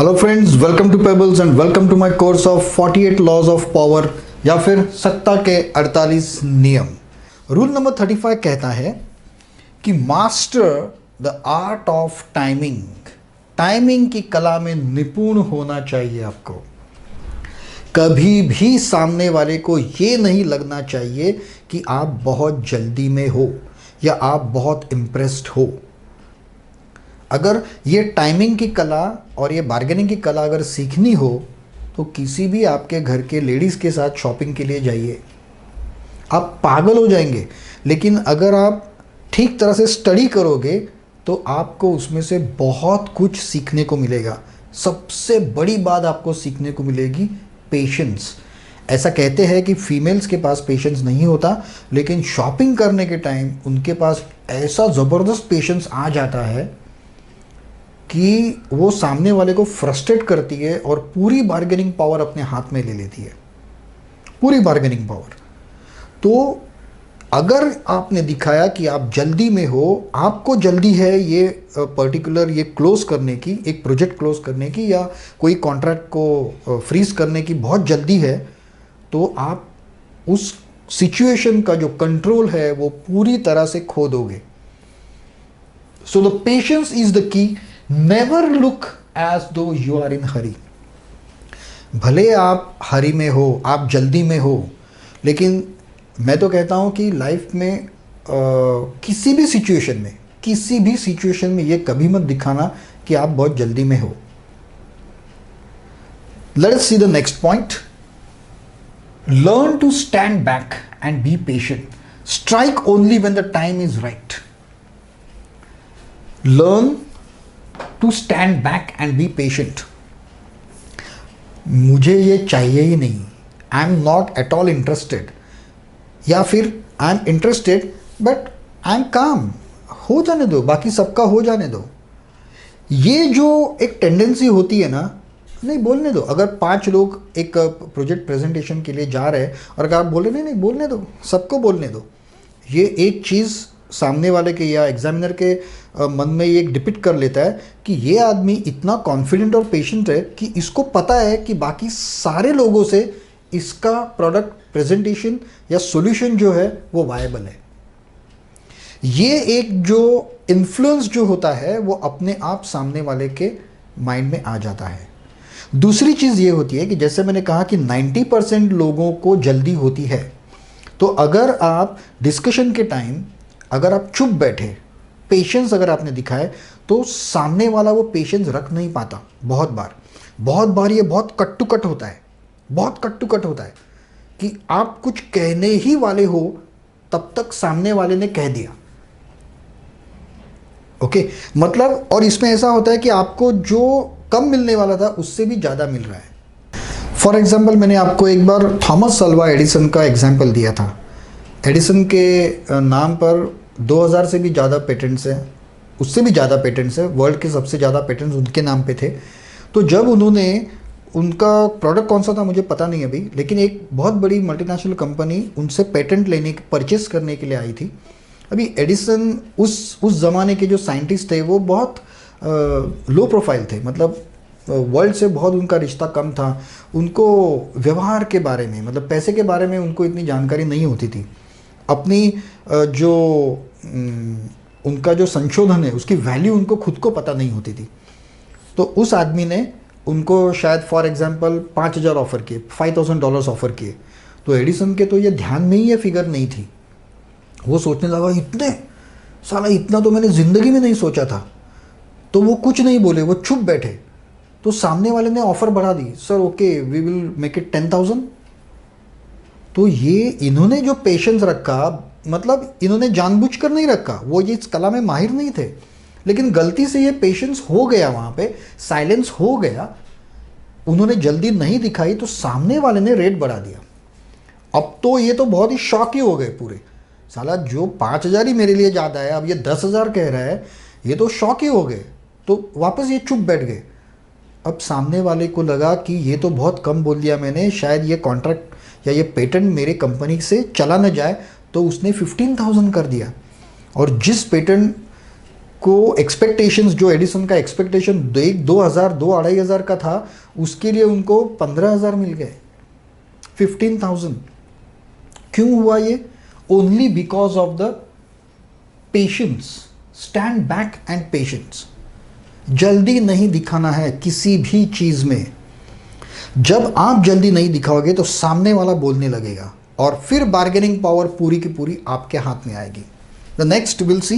Hello friends, welcome to pebbles and welcome to my course of 48 laws of power या फिर सत्ता के 48 नियम। रूल नंबर 35 कहता है कि master the art of timing. Timing की कला में निपुण होना चाहिए आपको। कभी भी सामने वाले को ये नहीं लगना चाहिए कि आप बहुत जल्दी में हो या आप बहुत इम्प्रेस्ड हो। अगर ये टाइमिंग की कला और ये बार्गेनिंग की कला अगर सीखनी हो तो किसी भी आपके घर के लेडीज़ के साथ शॉपिंग के लिए जाइए, आप पागल हो जाएंगे। लेकिन अगर आप ठीक तरह से स्टडी करोगे तो आपको उसमें से बहुत कुछ सीखने को मिलेगा। सबसे बड़ी बात आपको सीखने को मिलेगी पेशेंस। ऐसा कहते हैं कि फीमेल्स के पास पेशेंस नहीं होता, लेकिन शॉपिंग करने के टाइम उनके पास ऐसा ज़बरदस्त पेशेंस आ जाता है कि वो सामने वाले को फ्रस्ट्रेट करती है और पूरी बार्गेनिंग पावर अपने हाथ में ले लेती है, पूरी बार्गेनिंग पावर। तो अगर आपने दिखाया कि आप जल्दी में हो, आपको जल्दी है ये पर्टिकुलर ये क्लोज करने की, एक प्रोजेक्ट क्लोज करने की या कोई कॉन्ट्रैक्ट को फ्रीज करने की बहुत जल्दी है, तो आप उस सिचुएशन का जो कंट्रोल है वो पूरी तरह से खो दोगे। So the patience is the key. Never look as though you are in hurry. भले आप हरी में हो, आप जल्दी में हो, लेकिन मैं तो कहता हूं कि लाइफ में किसी भी सिचुएशन में ये कभी मत दिखाना कि आप बहुत जल्दी में हो। Let us see the next point. Learn to stand back and be patient. Strike only when the time is right. Learn to stand back and be patient. मुझे ये चाहिए ही नहीं, I am not at all interested, या फिर I am interested but I am calm. हो जाने दो, बाकी सबका हो जाने दो। ये जो एक टेंडेंसी होती है ना, नहीं बोलने दो। अगर 5 लोग एक प्रोजेक्ट प्रेजेंटेशन के लिए जा रहे हैं और अगर आप बोल रहे नहीं बोलने दो, सबको बोलने दो। ये एक चीज़ सामने वाले के या एग्जामिनर के मन में ये डिपिक्ट कर लेता है कि ये आदमी इतना कॉन्फिडेंट और पेशेंट है कि इसको पता है कि बाकी सारे लोगों से इसका प्रोडक्ट प्रेजेंटेशन या सॉल्यूशन जो है वो वायबल है। ये एक जो इन्फ्लुएंस जो होता है वो अपने आप सामने वाले के माइंड में आ जाता है। दूसरी चीज़ ये होती है कि जैसे मैंने कहा कि 90% लोगों को जल्दी होती है, तो अगर आप डिस्कशन के टाइम अगर आप चुप बैठे, पेशेंस अगर आपने दिखाए, तो सामने वाला वो पेशेंस रख नहीं पाता। बहुत बार ये बहुत कट टू कट होता है कि आप कुछ कहने ही वाले हो तब तक सामने वाले ने कह दिया। ओके, मतलब और इसमें ऐसा होता है कि आपको जो कम मिलने वाला था उससे भी ज़्यादा मिल रहा है। फॉर एग्जाम्पल, मैंने आपको एक बार थॉमस अल्वा एडिसन का एग्जाम्पल दिया था। एडिसन के नाम पर 2000 से भी ज़्यादा पेटेंट्स हैं, उससे भी ज़्यादा पेटेंट्स हैं। वर्ल्ड के सबसे ज़्यादा पेटेंट्स उनके नाम पे थे। तो जब उन्होंने, उनका प्रोडक्ट कौन सा था मुझे पता नहीं अभी, लेकिन एक बहुत बड़ी मल्टीनेशनल कंपनी उनसे पेटेंट लेने, परचेस करने के लिए आई थी। अभी एडिसन उस ज़माने के जो साइंटिस्ट थे वो बहुत लो प्रोफाइल थे, मतलब वर्ल्ड से बहुत उनका रिश्ता कम था। उनको व्यवहार के बारे में, मतलब पैसे के बारे में उनको इतनी जानकारी नहीं होती थी। अपनी जो उनका जो संशोधन है उसकी वैल्यू उनको खुद को पता नहीं होती थी। तो उस आदमी ने उनको शायद फॉर एग्जांपल 5000 ऑफ़र किए, $5000 ऑफ़र किए। तो एडिसन के तो ये ध्यान में ही ये फिगर नहीं थी। वो सोचने लगा, इतने साला, इतना तो मैंने ज़िंदगी में नहीं सोचा था। तो वो कुछ नहीं बोले, वो चुप बैठे। तो सामने वाले ने ऑफ़र बढ़ा दी, sir okay we will make it 10,000। तो ये इन्होंने जो पेशेंस रखा, मतलब इन्होंने जानबूझकर नहीं रखा, वो ये इस कला में माहिर नहीं थे, लेकिन गलती से ये पेशेंस हो गया, वहाँ पे साइलेंस हो गया। उन्होंने जल्दी नहीं दिखाई तो सामने वाले ने रेट बढ़ा दिया। अब तो ये तो बहुत ही शॉक ही हो गए पूरे, साला जो 5000 ही मेरे लिए ज़्यादा है, अब ये 10,000 कह रहा है, ये तो शॉक ही हो गए। तो वापस ये चुप बैठ गए। अब सामने वाले को लगा कि ये तो बहुत कम बोल दिया मैंने, शायद ये कॉन्ट्रैक्ट या ये पेटेंट मेरे कंपनी से चला न जाए, तो उसने 15,000 कर दिया। और जिस पेटेंट को एक्सपेक्टेशंस, जो एडिसन का एक्सपेक्टेशन 2,000 2,500 का था, उसके लिए उनको 15,000 मिल गए, 15,000। क्यों हुआ ये? Only because of the patience. Stand back and patience. जल्दी नहीं दिखाना है किसी भी चीज में। जब आप जल्दी नहीं दिखाओगे तो सामने वाला बोलने लगेगा और फिर बार्गेनिंग पावर पूरी की पूरी आपके हाथ में आएगी। The next will see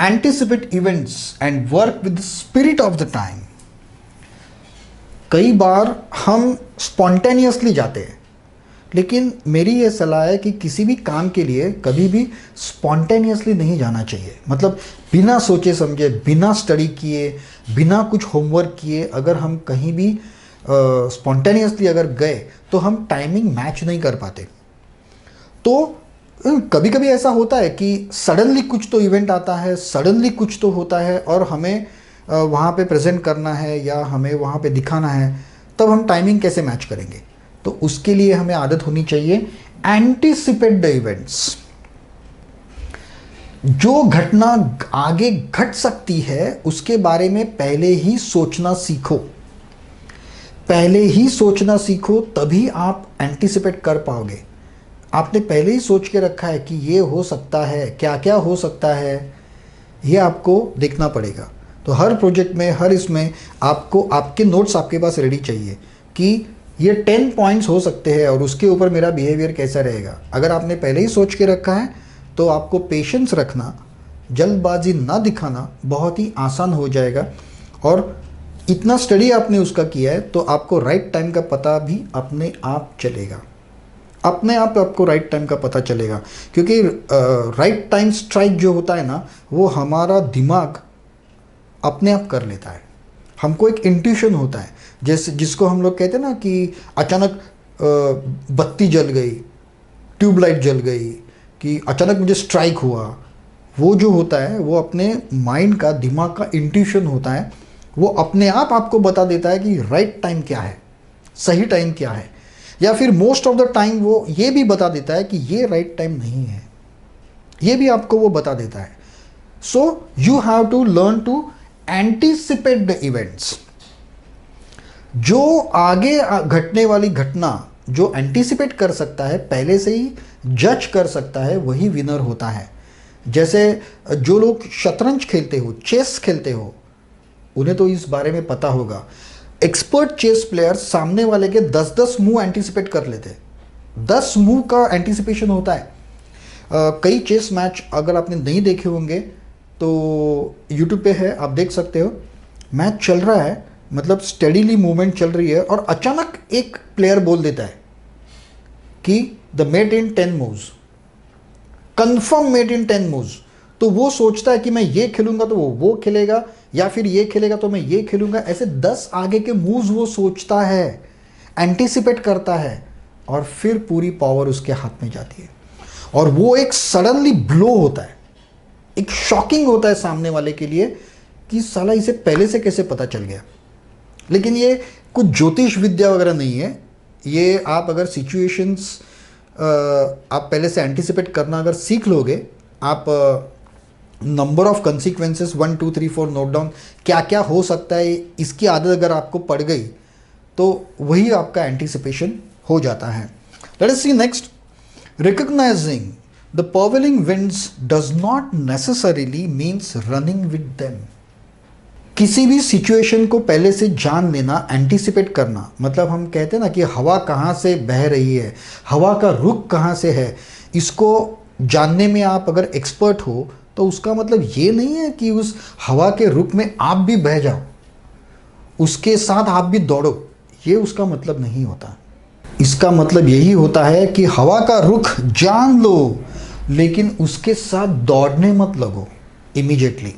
anticipate events and work with the spirit of the time. कई बार हम स्पॉन्टेनियसली जाते हैं, लेकिन मेरी ये सलाह है कि किसी भी काम के लिए कभी भी स्पॉन्टेनियसली नहीं जाना चाहिए। मतलब बिना सोचे समझे, बिना स्टडी किए, बिना कुछ होमवर्क किए अगर हम कहीं भी स्पॉन्टेनियसली अगर गए तो हम टाइमिंग मैच नहीं कर पाते। तो कभी कभी ऐसा होता है कि सडनली कुछ तो इवेंट आता है, सडनली कुछ तो होता है और हमें वहाँ पे प्रेजेंट करना है या हमें वहाँ पे दिखाना है, तब हम टाइमिंग कैसे मैच करेंगे? तो उसके लिए हमें आदत होनी चाहिए एंटिसिपेट द इवेंट्स। जो घटना आगे घट सकती है उसके बारे में पहले ही सोचना सीखो। पहले ही सोचना सीखो, तभी आप एंटिसिपेट कर पाओगे। आपने पहले ही सोच के रखा है कि ये हो सकता है, क्या क्या हो सकता है, ये आपको देखना पड़ेगा। तो हर प्रोजेक्ट में, हर इसमें आपको आपके नोट्स आपके पास रेडी चाहिए कि ये 10 पॉइंट्स हो सकते हैं और उसके ऊपर मेरा बिहेवियर कैसा रहेगा। अगर आपने पहले ही सोच के रखा है तो आपको पेशेंस रखना, जल्दबाजी ना दिखाना बहुत ही आसान हो जाएगा। और इतना स्टडी आपने उसका किया है तो आपको राइट टाइम का पता भी अपने आप चलेगा। अपने आप आपको राइट टाइम का पता चलेगा, क्योंकि राइट टाइम स्ट्राइक जो होता है ना, वो हमारा दिमाग अपने आप कर लेता है। हमको एक इंट्यूशन होता है, जैसे जिसको हम लोग कहते हैं ना कि अचानक बत्ती जल गई, ट्यूबलाइट जल गई, कि अचानक मुझे स्ट्राइक हुआ। वो जो होता है वो अपने माइंड का, दिमाग का इंट्यूशन होता है। वो अपने आप आपको बता देता है कि राइट टाइम क्या है, सही टाइम क्या है। या फिर मोस्ट ऑफ द टाइम वो ये भी बता देता है कि ये राइट टाइम नहीं है, ये भी आपको वो बता देता है। So you have to learn to anticipate the events. जो आगे घटने वाली घटना जो एंटीसिपेट कर सकता है, पहले से ही जज कर सकता है, वही विनर होता है। जैसे जो लोग शतरंज खेलते हो, चेस खेलते हो, उन्हें तो इस बारे में पता होगा। एक्सपर्ट चेस प्लेयर सामने वाले के 10-10 मूव एंटीसिपेट कर लेते हैं। 10 मूव का एंटीसिपेशन होता है। कई चेस मैच अगर आपने नहीं देखे होंगे तो यूट्यूब पे है, आप देख सकते हो। मैच चल रहा है, मतलब स्टेडीली मूवमेंट चल रही है और अचानक एक प्लेयर बोल देता है कि the mate in 10 moves, confirm mate in 10 moves. तो वो सोचता है कि मैं ये खेलूंगा तो वो खेलेगा, या फिर ये खेलेगा तो मैं ये खेलूंगा। ऐसे 10 आगे के मूव्स वो सोचता है, एंटीसिपेट करता है, और फिर पूरी पावर उसके हाथ में जाती है। और वो एक सडनली ब्लो होता है, एक शॉकिंग होता है सामने वाले के लिए कि साला इसे पहले से कैसे पता चल गया। लेकिन ये कुछ ज्योतिष विद्या वगैरह नहीं है। ये आप अगर सिचुएशंस आप पहले से एंटीसिपेट करना अगर सीख लोगे, आप number of consequences 1 2 3 4 note down, क्या क्या हो सकता है, इसकी आदत अगर आपको पड़ गई तो वही आपका एंटीसिपेशन हो जाता है। Let us see next. Recognising the prevailing winds does not necessarily means running with them। किसी भी सिचुएशन को पहले से जान लेना, एंटीसिपेट करना, मतलब हम कहते हैं ना कि हवा कहाँ से बह रही है, हवा का रुख कहाँ से है, इसको जानने में आप अगर एक्सपर्ट हो तो उसका मतलब ये नहीं है कि उस हवा के रुख में आप भी बह जाओ, उसके साथ आप भी दौड़ो। ये उसका मतलब नहीं होता। इसका मतलब यही होता है कि हवा का रुख जान लो, लेकिन उसके साथ दौड़ने मत लगो इमीडिएटली।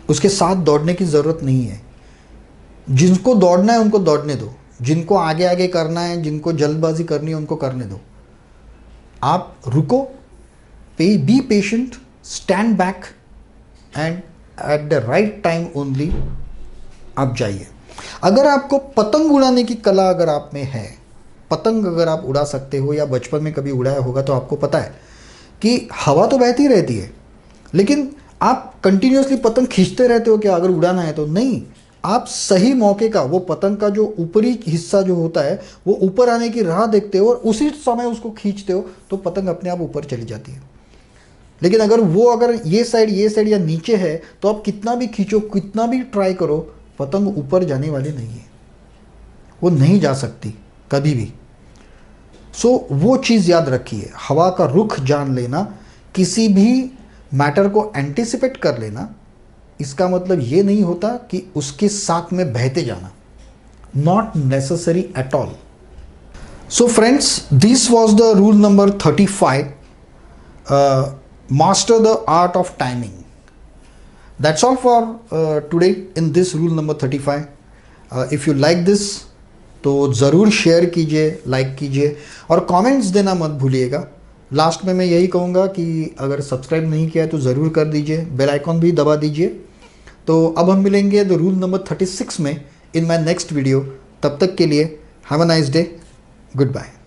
उसके साथ दौड़ने की ज़रूरत नहीं है। जिनको दौड़ना है उनको दौड़ने दो, जिनको आगे आगे करना है, जिनको जल्दबाजी करनी है उनको करने दो। आप रुको, be patient, stand back and at the right time only आप जाइए। अगर आपको पतंग उड़ाने की कला अगर आप में है, पतंग अगर आप उड़ा सकते हो या बचपन में कभी उड़ाया होगा, तो आपको पता है कि हवा तो बहती रहती है, लेकिन आप कंटिन्यूसली पतंग खींचते रहते हो क्या अगर उड़ाना है तो? नहीं, आप सही मौके का, वो पतंग का जो ऊपरी हिस्सा जो होता है वो ऊपर आने की राह देखते हो और उसी समय उसको खींचते हो तो पतंग अपने आप ऊपर चली जाती है। लेकिन अगर ये साइड या नीचे है तो आप कितना भी खींचो, कितना भी ट्राई करो, पतंग ऊपर जाने वाली नहीं है, वो नहीं जा सकती कभी भी। सो वो चीज़ याद रखिए, हवा का रुख जान लेना, किसी भी मैटर को एंटिसिपेट कर लेना, इसका मतलब ये नहीं होता कि उसके साथ में बहते जाना, not necessary at all. So friends, this was the rule number 35, master the art of timing. That's all for today in this rule number 35. If you like this तो ज़रूर शेयर कीजिए, लाइक कीजिए और कमेंट्स देना मत भूलिएगा। Last में मैं यही कहूँगा कि अगर सब्सक्राइब नहीं किया है तो ज़रूर कर दीजिए, बेल आइकॉन भी दबा दीजिए। तो अब हम मिलेंगे द रूल नंबर 36 में इन माय नेक्स्ट वीडियो। तब तक के लिए have a nice day, good bye.